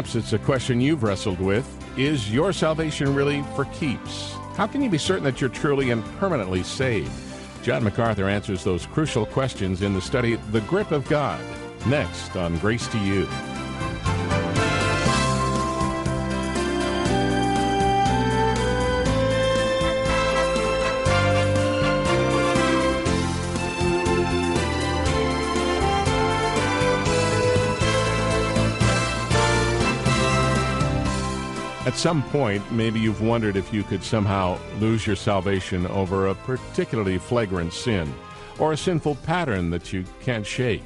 Perhaps it's a question you've wrestled with. Is your salvation really for keeps? How can you be certain that you're truly and permanently saved? John MacArthur answers those crucial questions in the study, The Grip of God, next on Grace to You. At some point, maybe you've wondered if you could somehow lose your salvation over a particularly flagrant sin or a sinful pattern that you can't shake.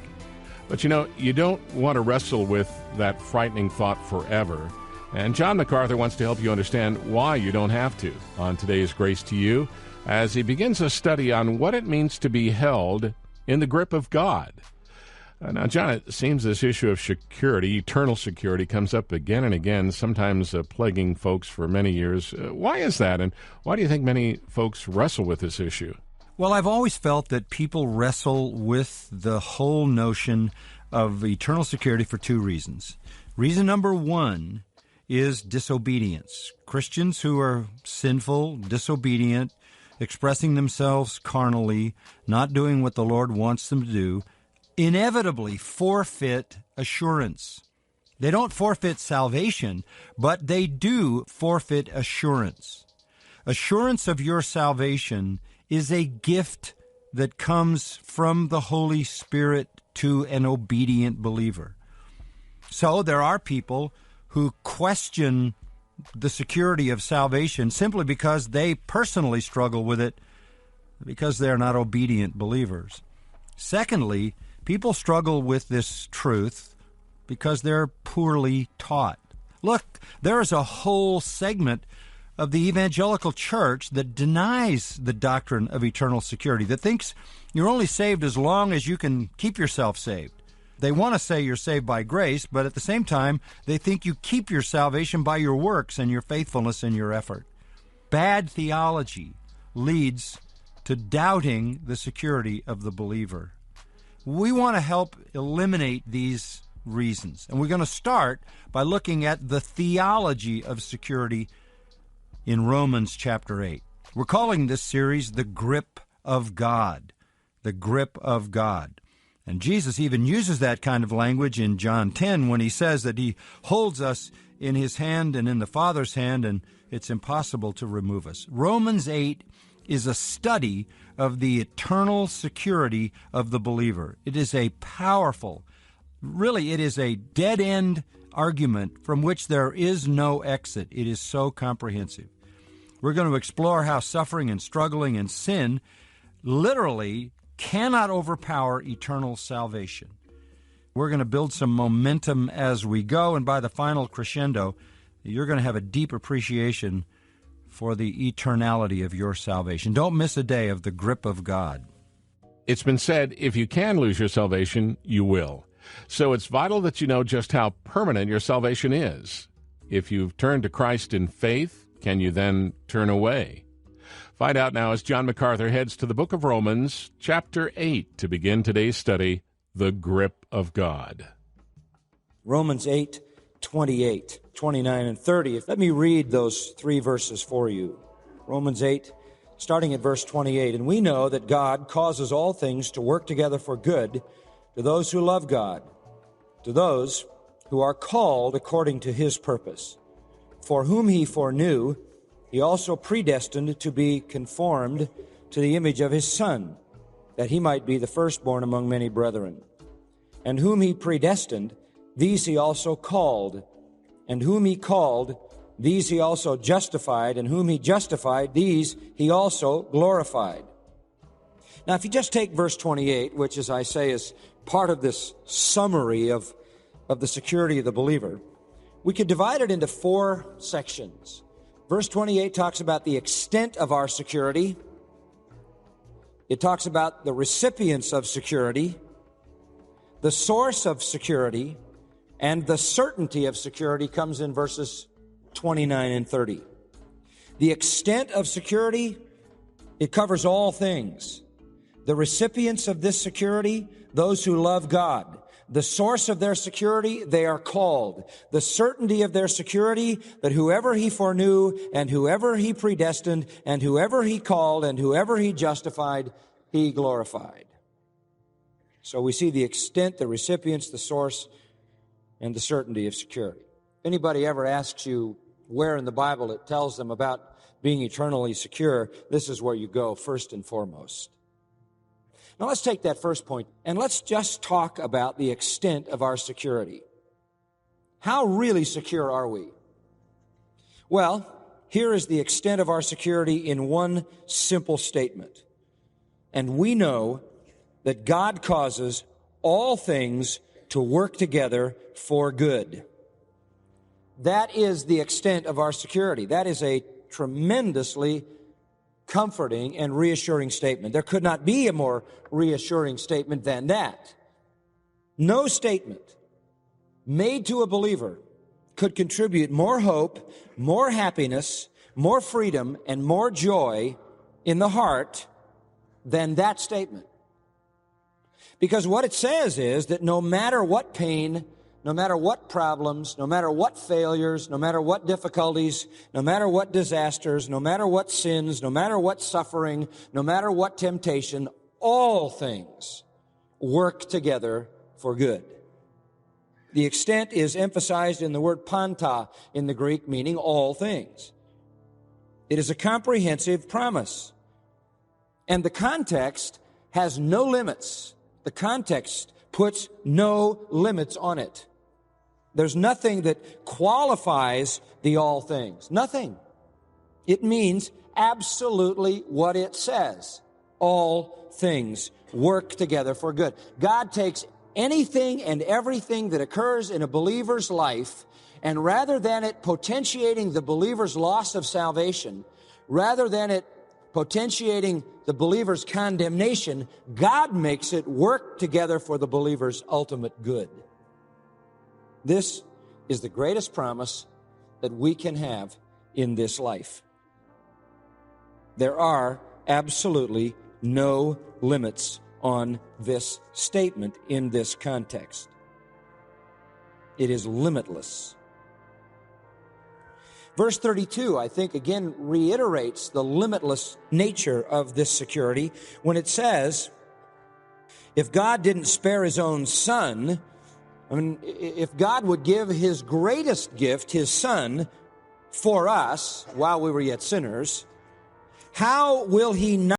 But you don't want to wrestle with that frightening thought forever. And John MacArthur wants to help you understand why you don't have to on today's Grace to You as he begins a study on what it means to be held in the grip of God. Now, John, it seems this issue of security, eternal security, comes up again and again, sometimes plaguing folks for many years. Why is that, and why do you think many folks wrestle with this issue? Well, I've always felt that people wrestle with the whole notion of eternal security for two reasons. Reason number one is disobedience. Christians who are sinful, disobedient, expressing themselves carnally, not doing what the Lord wants them to do, inevitably forfeit assurance. They don't forfeit salvation, but they do forfeit assurance. Assurance of your salvation is a gift that comes from the Holy Spirit to an obedient believer. So there are people who question the security of salvation simply because they personally struggle with it because they're not obedient believers. Secondly, people struggle with this truth because they're poorly taught. Look, there is a whole segment of the evangelical church that denies the doctrine of eternal security, that thinks you're only saved as long as you can keep yourself saved. They want to say you're saved by grace, but at the same time, they think you keep your salvation by your works and your faithfulness and your effort. Bad theology leads to doubting the security of the believer. We want to help eliminate these reasons, and we're going to start by looking at the theology of security in Romans chapter 8. We're calling this series The Grip of God, the grip of God. And Jesus even uses that kind of language in John 10 when he says that he holds us in his hand and in the Father's hand, and it's impossible to remove us. Romans 8 is a study of the eternal security of the believer. It is a powerful, really it is a dead-end argument from which there is no exit. It is so comprehensive. We're going to explore how suffering and struggling and sin literally cannot overpower eternal salvation. We're going to build some momentum as we go, and by the final crescendo, you're going to have a deep appreciation for the eternality of your salvation. Don't miss a day of the grip of God. It's been said, if you can lose your salvation, you will. So it's vital that you know just how permanent your salvation is. If you've turned to Christ in faith, can you then turn away? Find out now as John MacArthur heads to the book of Romans, chapter 8, to begin today's study, The Grip of God. Romans 8, 28, 29, and 30. Let me read those three verses for you. Romans 8, starting at verse 28. And we know that God causes all things to work together for good to those who love God, to those who are called according to his purpose. For whom he foreknew, he also predestined to be conformed to the image of his Son, that he might be the firstborn among many brethren. And whom he predestined, these he also called. And whom he called, these he also justified. And whom he justified, these he also glorified. Now, if you just take verse 28, which, as I say, is part of this summary of the security of the believer, we could divide it into four sections. Verse 28 talks about the extent of our security. It talks about the recipients of security, the source of security, and the certainty of security comes in verses 29 and 30. The extent of security, it covers all things. The recipients of this security, those who love God. The source of their security, they are called. The certainty of their security, that whoever he foreknew, and whoever he predestined, and whoever he called, and whoever he justified, he glorified. So we see the extent, the recipients, the source, and the certainty of security. If anybody ever asks you where in the Bible it tells them about being eternally secure, this is where you go first and foremost. Now let's take that first point and let's just talk about the extent of our security. How really secure are we? Well, here is the extent of our security in one simple statement. And we know that God causes all things to work together for good. That is the extent of our security. That is a tremendously comforting and reassuring statement. There could not be a more reassuring statement than that. No statement made to a believer could contribute more hope, more happiness, more freedom, and more joy in the heart than that statement. Because what it says is that no matter what pain, no matter what problems, no matter what failures, no matter what difficulties, no matter what disasters, no matter what sins, no matter what suffering, no matter what temptation, all things work together for good. The extent is emphasized in the word panta in the Greek, meaning all things. It is a comprehensive promise. And the context has no limits. The context puts no limits on it. There's nothing that qualifies the all things. Nothing. It means absolutely what it says. All things work together for good. God takes anything and everything that occurs in a believer's life, and rather than it potentiating the believer's loss of salvation, rather than it potentiating the believer's condemnation, God makes it work together for the believer's ultimate good. This is the greatest promise that we can have in this life. There are absolutely no limits on this statement in this context. It is limitless. Verse 32, I think, again reiterates the limitless nature of this security when it says, if God didn't spare his own son, if God would give his greatest gift, his son, for us while we were yet sinners, how will he not